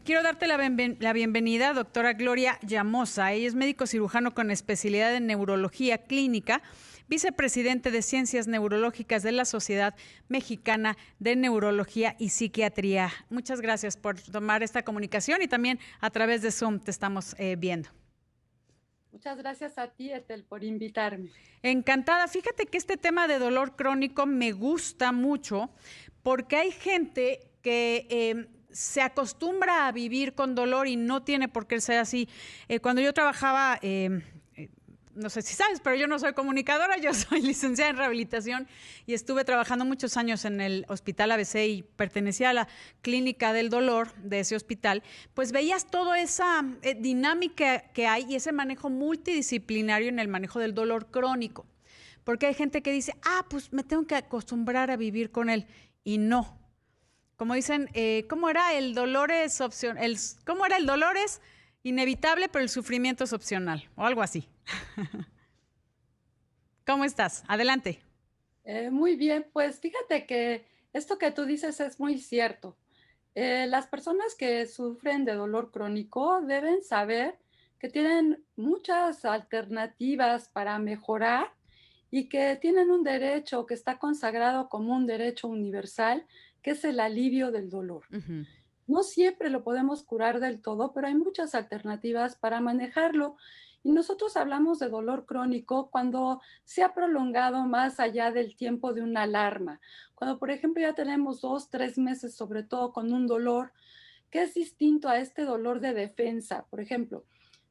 quiero darte la bienvenida, doctora Gloria Llamosa. Ella es médico cirujano con especialidad en neurología clínica, vicepresidente de Ciencias Neurológicas de la Sociedad Mexicana de Neurología y Psiquiatría. Muchas gracias por tomar esta comunicación y también a través de Zoom te estamos viendo. Muchas gracias a ti, Ethel, por invitarme. Encantada. Fíjate que este tema de dolor crónico me gusta mucho porque hay gente que se acostumbra a vivir con dolor y no tiene por qué ser así. Cuando yo trabajaba, no sé si sabes, pero yo no soy comunicadora, yo soy licenciada en rehabilitación y estuve trabajando muchos años en el Hospital ABC y pertenecía a la clínica del dolor de ese hospital, pues veías toda esa dinámica que hay y ese manejo multidisciplinario en el manejo del dolor crónico. Porque hay gente que dice, pues me tengo que acostumbrar a vivir con él, y no. Como dicen, ¿cómo era? El dolor es opcional. ¿Cómo era? El dolor es inevitable, pero el sufrimiento es opcional, o algo así. ¿Cómo estás? Adelante. Muy bien, pues fíjate que esto que tú dices es muy cierto. Las personas que sufren de dolor crónico deben saber que tienen muchas alternativas para mejorar y que tienen un derecho que está consagrado como un derecho universal, que es el alivio del dolor. Uh-huh. No siempre lo podemos curar del todo, pero hay muchas alternativas para manejarlo. Y nosotros hablamos de dolor crónico cuando se ha prolongado más allá del tiempo de una alarma. Cuando, por ejemplo, ya tenemos 2, 3 meses, sobre todo con un dolor que es distinto a este dolor de defensa. Por ejemplo,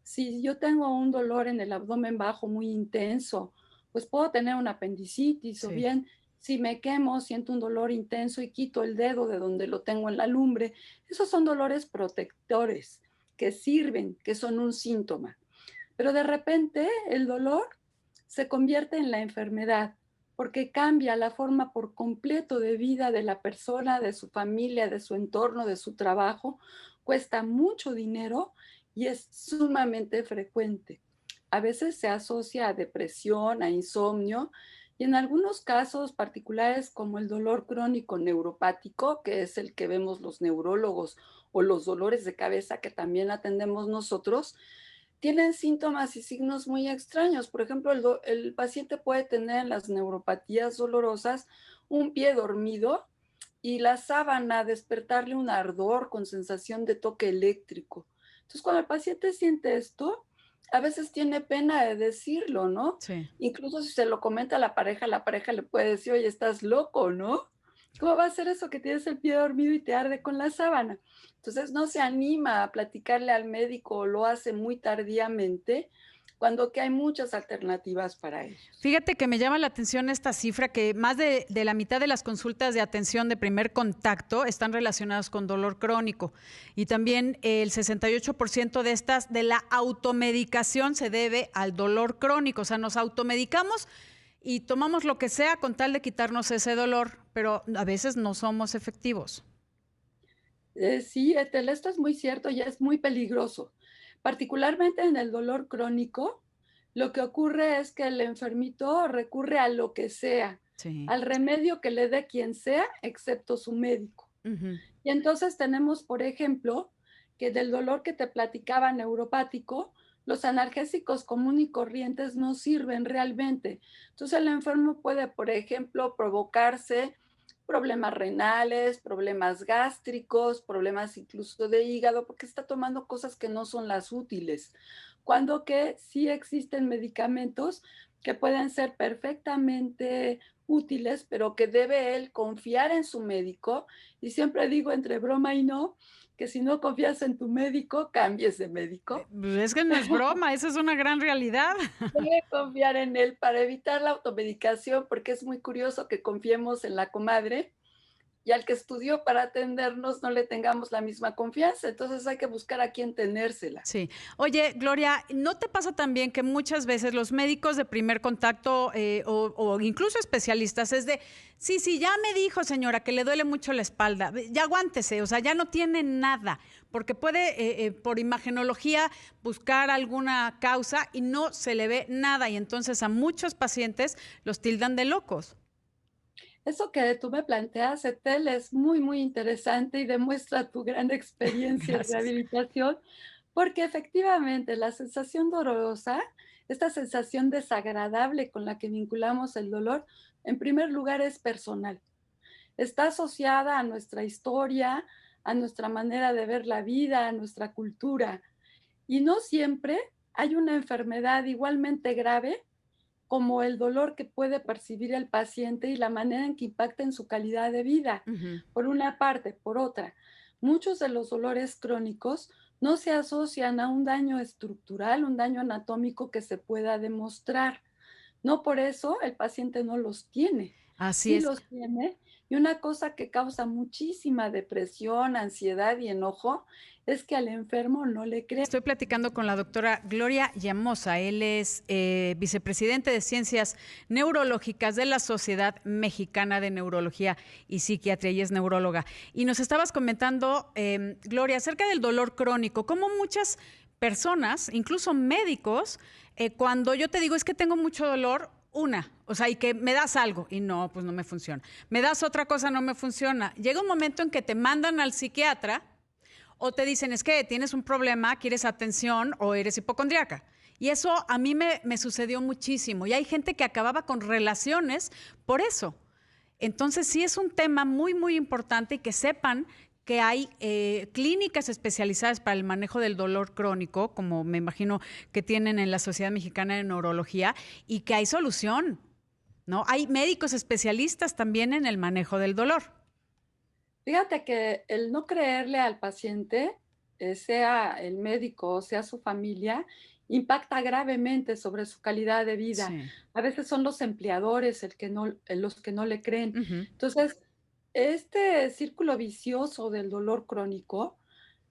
si yo tengo un dolor en el abdomen bajo muy intenso, pues puedo tener una apendicitis, o bien si me quemo, siento un dolor intenso y quito el dedo de donde lo tengo en la lumbre. Esos son dolores protectores que sirven, que son un síntoma. Pero de repente el dolor se convierte en la enfermedad porque cambia la forma por completo de vida de la persona, de su familia, de su entorno, de su trabajo. Cuesta mucho dinero y es sumamente frecuente. A veces se asocia a depresión, a insomnio, y en algunos casos particulares como el dolor crónico neuropático, que es el que vemos los neurólogos, o los dolores de cabeza que también atendemos nosotros, tienen síntomas y signos muy extraños. Por ejemplo, el paciente puede tener en las neuropatías dolorosas un pie dormido y la sábana despertarle un ardor con sensación de toque eléctrico. Entonces, cuando el paciente siente esto, a veces tiene pena de decirlo, ¿no? Sí. Incluso si se lo comenta a la pareja le puede decir, oye, estás loco, ¿no? ¿Cómo va a ser eso que tienes el pie dormido y te arde con la sábana? Entonces no se anima a platicarle al médico o lo hace muy tardíamente, cuando que hay muchas alternativas para ellos. Fíjate que me llama la atención esta cifra, que más de la mitad de las consultas de atención de primer contacto están relacionadas con dolor crónico, y también el 68% de estas, de la automedicación, se debe al dolor crónico. O sea, nos automedicamos y tomamos lo que sea con tal de quitarnos ese dolor, pero a veces no somos efectivos. Sí, Ethel, esto es muy cierto y es muy peligroso. Particularmente en el dolor crónico, lo que ocurre es que el enfermito recurre a lo que sea, Sí. al remedio que le dé quien sea, excepto su médico. Uh-huh. Y entonces tenemos, por ejemplo, que del dolor que te platicaba neuropático, los analgésicos común y corrientes no sirven realmente. Entonces el enfermo puede, por ejemplo, provocarse problemas renales, problemas gástricos, problemas incluso de hígado, porque está tomando cosas que no son las útiles. Cuando que sí existen medicamentos que pueden ser perfectamente útiles, pero que debe él confiar en su médico. Y siempre digo, entre broma y no, que si no confías en tu médico, cambies de médico. Es que no es broma, esa es una gran realidad. Debe confiar en él para evitar la automedicación, porque es muy curioso que confiemos en la comadre y al que estudió para atendernos no le tengamos la misma confianza. Entonces hay que buscar a quién tenérsela. Sí. Oye, Gloria, ¿no te pasa también que muchas veces los médicos de primer contacto o incluso especialistas es de, sí, ya me dijo, señora, que le duele mucho la espalda, ya aguántese, o sea, ya no tiene nada, porque puede por imagenología buscar alguna causa y no se le ve nada, y entonces a muchos pacientes los tildan de locos? Eso que tú me planteas, Etel, es muy, muy interesante y demuestra tu gran experiencia en Gracias. rehabilitación, porque efectivamente la sensación dolorosa, esta sensación desagradable con la que vinculamos el dolor, en primer lugar es personal. Está asociada a nuestra historia, a nuestra manera de ver la vida, a nuestra cultura. Y no siempre hay una enfermedad igualmente grave como el dolor que puede percibir el paciente y la manera en que impacta en su calidad de vida, Ujú. por una parte. Por otra, muchos de los dolores crónicos no se asocian a un daño estructural, un daño anatómico que se pueda demostrar. No por eso el paciente no los tiene, Así sí es. los tiene. Y una cosa que causa muchísima depresión, ansiedad y enojo es que al enfermo no le cree. Estoy platicando con la doctora Gloria Llamosa. Él es vicepresidente de Ciencias Neurológicas de la Sociedad Mexicana de Neurología y Psiquiatría y es neuróloga. Y nos estabas comentando, Gloria, acerca del dolor crónico, cómo muchas personas, incluso médicos, cuando yo te digo es que tengo mucho dolor, o sea, y que me das algo y no, pues no me funciona. Me das otra cosa, no me funciona. Llega un momento en que te mandan al psiquiatra o te dicen, es que tienes un problema, quieres atención o eres hipocondríaca. Y eso a mí me sucedió muchísimo. Y hay gente que acababa con relaciones por eso. Entonces sí es un tema muy, muy importante y que sepan que hay clínicas especializadas para el manejo del dolor crónico, como me imagino que tienen en la Sociedad Mexicana de Neurología, y que hay solución, ¿no? Hay médicos especialistas también en el manejo del dolor. Fíjate que el no creerle al paciente, sea el médico o sea su familia, impacta gravemente sobre su calidad de vida. Sí. A veces son los empleadores los que no le creen. Ujú. Entonces, este círculo vicioso del dolor crónico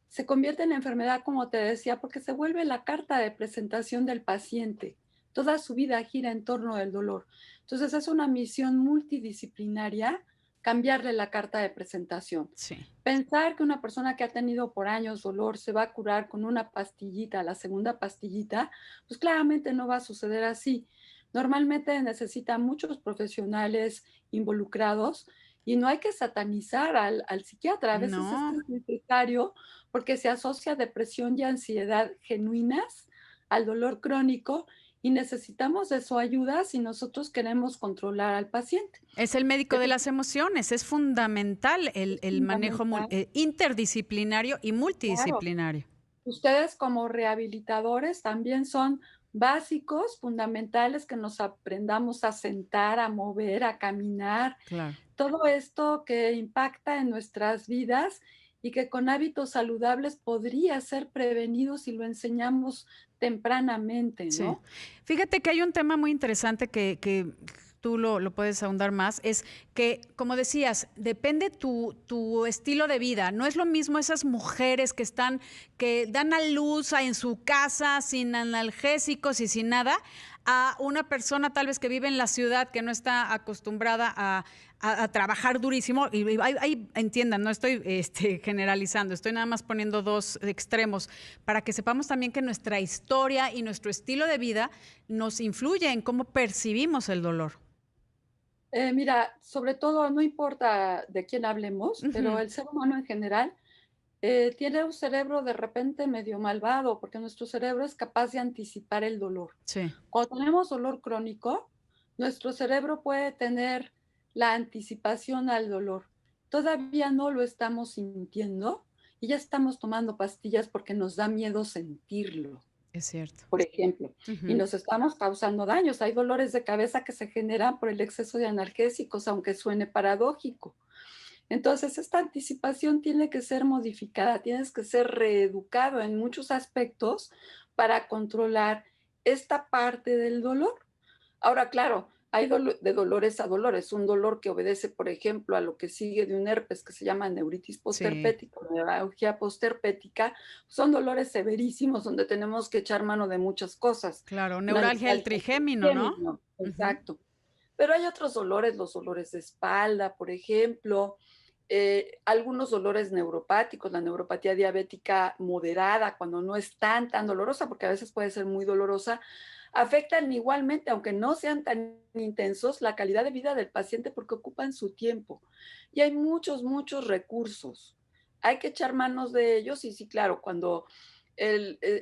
se convierte en enfermedad, como te decía, porque se vuelve la carta de presentación del paciente. Toda su vida gira en torno del dolor. Entonces, es una misión multidisciplinaria cambiarle la carta de presentación. Sí. Pensar que una persona que ha tenido por años dolor se va a curar con una pastillita, la segunda pastillita, pues claramente no va a suceder así. Normalmente necesita muchos profesionales involucrados y no hay que satanizar al psiquiatra. A veces esto No. es necesario porque se asocia depresión y ansiedad genuinas al dolor crónico y necesitamos de su ayuda si nosotros queremos controlar al paciente. Es el médico de las emociones, es fundamental Es el manejo fundamental, interdisciplinario y claro. multidisciplinario. Ustedes como rehabilitadores también son básicos, fundamentales, que nos aprendamos a sentar, a mover, a caminar, Claro. todo esto que impacta en nuestras vidas y que con hábitos saludables podría ser prevenido si lo enseñamos tempranamente, Sí. ¿no? Fíjate que hay un tema muy interesante que tú lo puedes ahondar más, es que, como decías, depende tu estilo de vida. No es lo mismo esas mujeres que dan a luz en su casa sin analgésicos y sin nada, a una persona tal vez que vive en la ciudad que no está acostumbrada a trabajar durísimo. Y ahí entiendan, no estoy generalizando, estoy nada más poniendo dos extremos para que sepamos también que nuestra historia y nuestro estilo de vida nos influye en cómo percibimos el dolor. Mira, sobre todo, no importa de quién hablemos, pero Ujú. el ser humano en general tiene un cerebro de repente medio malvado, porque nuestro cerebro es capaz de anticipar el dolor. Sí, Cuando tenemos dolor crónico, nuestro cerebro puede tener la anticipación al dolor. Todavía no lo estamos sintiendo y ya estamos tomando pastillas porque nos da miedo sentirlo, es cierto. por ejemplo, y Ujú. nos estamos causando daños. Hay dolores de cabeza que se generan por el exceso de analgésicos, aunque suene paradójico. Entonces, esta anticipación tiene que ser modificada, tienes que ser reeducado en muchos aspectos para controlar esta parte del dolor. Ahora, claro, hay de dolores a dolores. Un dolor que obedece, por ejemplo, a lo que sigue de un herpes que se llama neuritis Sí, posterpética o neuralgia posterpética, son dolores severísimos donde tenemos que echar mano de muchas cosas. claro. Una Neuralgia del neuralgia trigémino, ¿no? trigémino, Ujú. exacto. Pero hay otros dolores, los dolores de espalda, por ejemplo, algunos dolores neuropáticos, la neuropatía diabética moderada, cuando no es tan dolorosa, porque a veces puede ser muy dolorosa. afectan igualmente, aunque no sean tan intensos, la calidad de vida del paciente porque ocupan su tiempo. Y hay muchos, muchos recursos. Hay que echar manos de ellos y sí, claro, cuando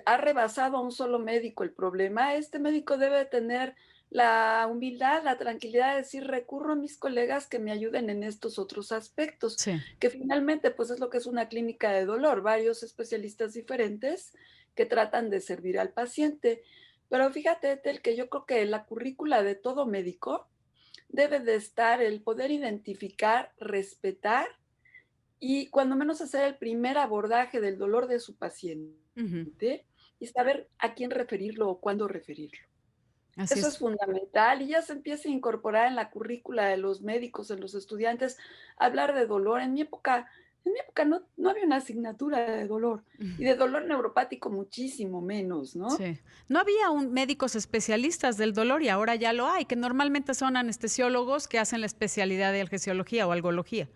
ha rebasado a un solo médico el problema, este médico debe tener la humildad, la tranquilidad de decir, recurro a mis colegas que me ayuden en estos otros aspectos, Sí. que finalmente pues es lo que es una clínica de dolor, varios especialistas diferentes que tratan de servir al paciente. Pero fíjate, Tel, que yo creo que la currícula de todo médico debe de estar el poder identificar, respetar y cuando menos hacer el primer abordaje del dolor de su Ujú. paciente y saber a quién referirlo o cuándo referirlo. Así Eso es es. fundamental y ya se empieza a incorporar en la currícula de los médicos, en los estudiantes, hablar de dolor. En mi época no había una asignatura de dolor y de dolor neuropático muchísimo menos, ¿no? Sí. No había médicos especialistas del dolor y ahora ya lo hay, que normalmente son anestesiólogos que hacen la especialidad de algesiología o algología.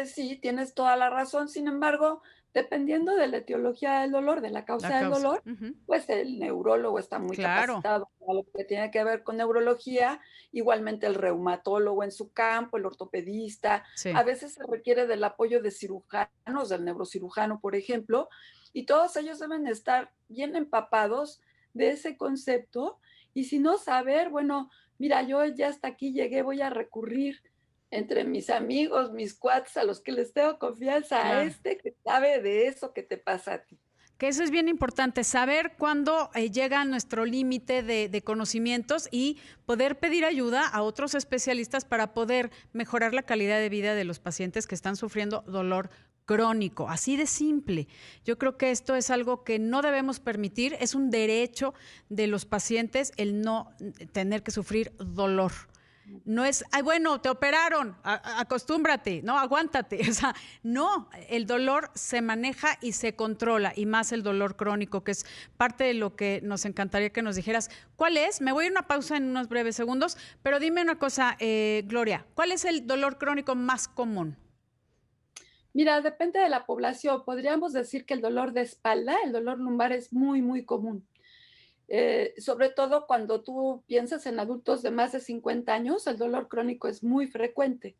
Sí, tienes toda la razón. Sin embargo, dependiendo de la etiología del dolor, de la La causa del causa. dolor, Ujú. pues el neurólogo está muy Claro. capacitado para lo que tiene que ver con neurología, igualmente el reumatólogo en su campo, el ortopedista. A Sí. veces se requiere del apoyo de cirujanos, del neurocirujano, por ejemplo, y todos ellos deben estar bien empapados de ese concepto y si no saber, bueno, mira, yo ya hasta aquí llegué, voy a recurrir entre mis amigos, mis cuates, a los que les tengo confianza, a Claro. este que sabe de eso que te pasa a ti. Que eso es bien importante, saber cuándo llega nuestro límite de conocimientos y poder pedir ayuda a otros especialistas para poder mejorar la calidad de vida de los pacientes que están sufriendo dolor crónico, así de simple. Yo creo que esto es algo que no debemos permitir, es un derecho de los pacientes el no tener que sufrir dolor. No es, ay, bueno, te operaron, acostúmbrate, no, aguántate. O sea, no, el dolor se maneja y se controla, y más el dolor crónico, que es parte de lo que nos encantaría que nos dijeras. ¿Cuál es? Me voy a ir a una pausa en unos breves segundos, pero dime una cosa, Gloria, ¿cuál es el dolor crónico más común? Mira, depende de la población. Podríamos decir que el dolor de espalda, el dolor lumbar es muy, muy común. Sobre todo cuando tú piensas en adultos de más de 50 años, el dolor crónico es muy frecuente.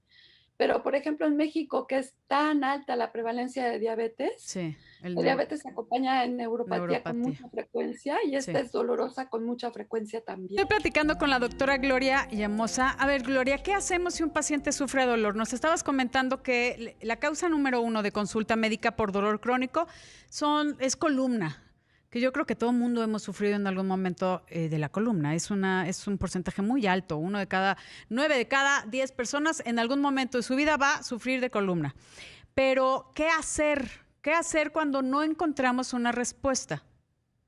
Pero, por ejemplo, en México, que es tan alta la prevalencia de diabetes, Sí, el la diabetes se acompaña en neuropatía con neuropatía. mucha frecuencia y esta Sí. es dolorosa con mucha frecuencia también. Estoy platicando con la doctora Gloria Llamosa. A ver, Gloria, ¿qué hacemos si un paciente sufre dolor? Nos estabas comentando que la causa número 1 de consulta médica por dolor crónico es columna, que yo creo que todo el mundo hemos sufrido en algún momento de la columna. Es un porcentaje muy alto. 9 de cada 10 personas en algún momento de su vida va a sufrir de columna. Pero, ¿qué hacer? ¿Qué hacer cuando no encontramos una respuesta?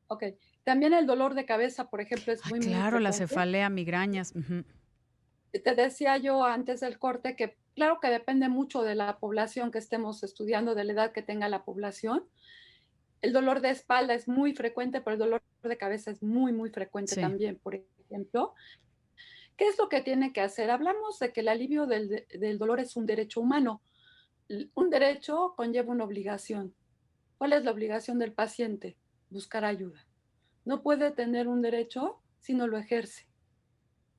Ok, también el dolor de cabeza, por ejemplo, es Ay, muy, muy claro, la frecuente. cefalea, migrañas. Ujú. Te decía yo antes del corte que claro que depende mucho de la población que estemos estudiando, de la edad que tenga la población. El dolor de espalda es muy frecuente, pero el dolor de cabeza es muy, muy frecuente Sí. también, por ejemplo. ¿Qué es lo que tiene que hacer? Hablamos de que el alivio del dolor es un derecho humano. Un derecho conlleva una obligación. ¿Cuál es la obligación del paciente? Buscar ayuda. No puede tener un derecho si no lo ejerce.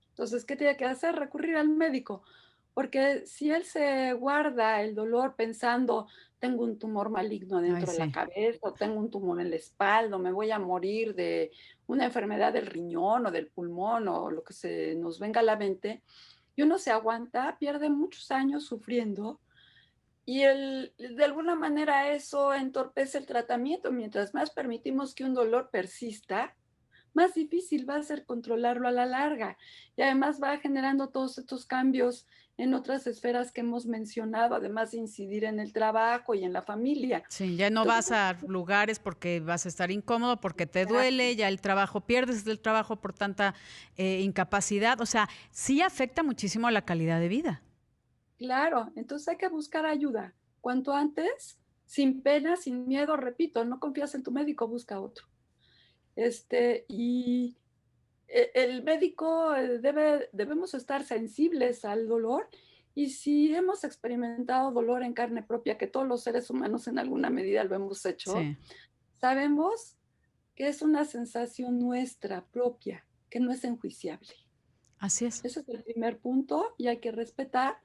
Entonces, ¿qué tiene que hacer? Recurrir al médico, porque si él se guarda el dolor pensando, tengo un tumor maligno Ay, dentro de la sí. cabeza, o tengo un tumor en la espalda, o me voy a morir de una enfermedad del riñón o del pulmón o lo que se nos venga a la mente, y uno se aguanta, pierde muchos años sufriendo y de alguna manera eso entorpece el tratamiento. Mientras más permitimos que un dolor persista, más difícil va a ser controlarlo a la larga. Y además va generando todos estos cambios en otras esferas que hemos mencionado, además de incidir en el trabajo y en la familia. Sí, ya no vas Entonces, a lugares porque vas a estar incómodo, porque te exacto, duele, ya el trabajo, pierdes el trabajo por tanta incapacidad. O sea, sí afecta muchísimo a la calidad de vida. claro, entonces hay que buscar ayuda. Cuanto antes, sin pena, sin miedo, repito, no confías en tu médico, busca otro. Y el médico debemos estar sensibles al dolor y si hemos experimentado dolor en carne propia, que todos los seres humanos en alguna medida lo hemos hecho, Sí, sabemos que es una sensación nuestra propia. que no es enjuiciable. Así es. Ese es el primer punto y hay que respetar.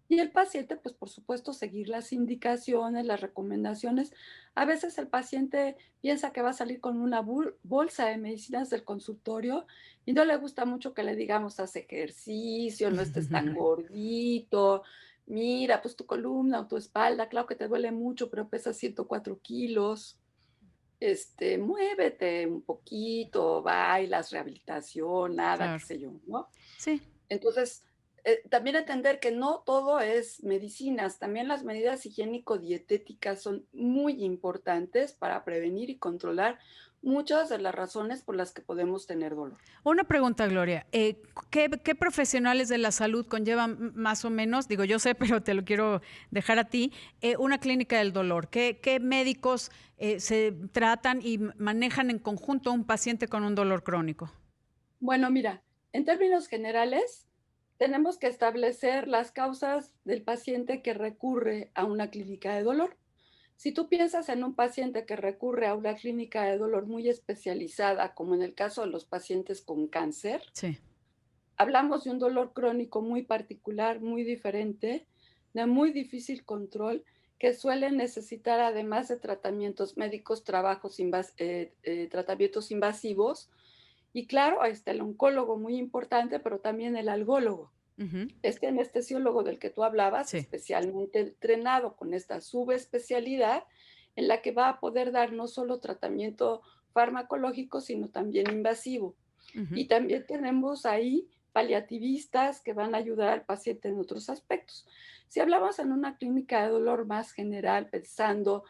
Y el paciente, pues por supuesto, seguir las indicaciones, las recomendaciones. A veces el paciente piensa que va a salir con una bolsa de medicinas del consultorio y no le gusta mucho que le digamos, haz ejercicio, no estés tan gordito, mira, pues tu columna o tu espalda, claro que te duele mucho, pero pesas 104 kilos, muévete un poquito, bailas, rehabilitación, nada, qué Claro. sé yo, ¿no? Sí. Entonces, también entender que no todo es medicinas, también las medidas higiénico-dietéticas son muy importantes para prevenir y controlar muchas de las razones por las que podemos tener dolor. Una pregunta, Gloria. ¿Qué profesionales de la salud conllevan más o menos, digo yo sé, pero te lo quiero dejar a ti, una clínica del dolor? ¿Qué médicos se tratan y manejan en conjunto a un paciente con un dolor crónico? Bueno, mira, en términos generales, tenemos que establecer las causas del paciente que recurre a una clínica de dolor. Si tú piensas en un paciente que recurre a una clínica de dolor muy especializada, como en el caso de los pacientes con cáncer, Sí. hablamos de un dolor crónico muy particular, muy diferente, de muy difícil control, que suele necesitar, además de tratamientos médicos, tratamientos invasivos. Y claro, ahí está el oncólogo, muy importante, pero también el algólogo. Ujú. Este anestesiólogo del que tú hablabas, Sí. especialmente entrenado con esta subespecialidad, en la que va a poder dar no solo tratamiento farmacológico, sino también invasivo. Ujú. Y también tenemos ahí paliativistas que van a ayudar al paciente en otros aspectos. Si hablamos en una clínica de dolor más general, pensando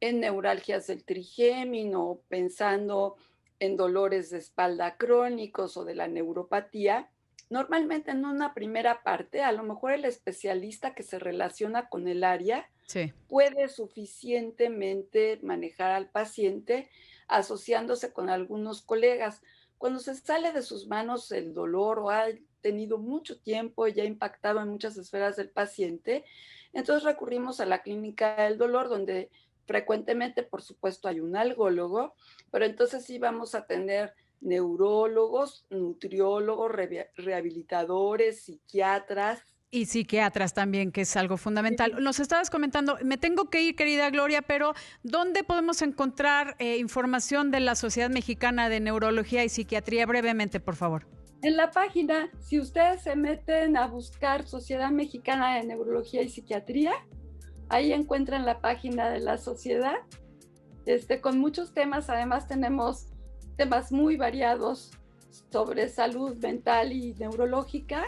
en neuralgias del trigémino, pensando en dolores de espalda crónicos o de la neuropatía, normalmente en una primera parte, a lo mejor el especialista que se relaciona con el área Sí. puede suficientemente manejar al paciente asociándose con algunos colegas. Cuando se sale de sus manos el dolor o ha tenido mucho tiempo y ha impactado en muchas esferas del paciente, entonces recurrimos a la clínica del dolor, donde frecuentemente, por supuesto, hay un algólogo, pero entonces sí vamos a tener neurólogos, nutriólogos, rehabilitadores, psiquiatras. Y psiquiatras también, que es algo fundamental. Nos estabas comentando, me tengo que ir, querida Gloria, pero ¿dónde podemos encontrar información de la Sociedad Mexicana de Neurología y Psiquiatría? Brevemente, por favor. En la página, si ustedes se meten a buscar Sociedad Mexicana de Neurología y Psiquiatría, ahí encuentran la página de la sociedad, con muchos temas. Además tenemos temas muy variados sobre salud mental y neurológica,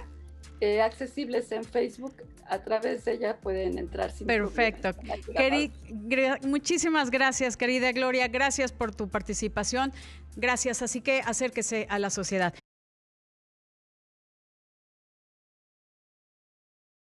accesibles en Facebook. A través de ella pueden entrar sin Perfecto. problema. Muchísimas gracias, querida Gloria. Gracias por tu participación. Gracias. Así que acérquese a la sociedad.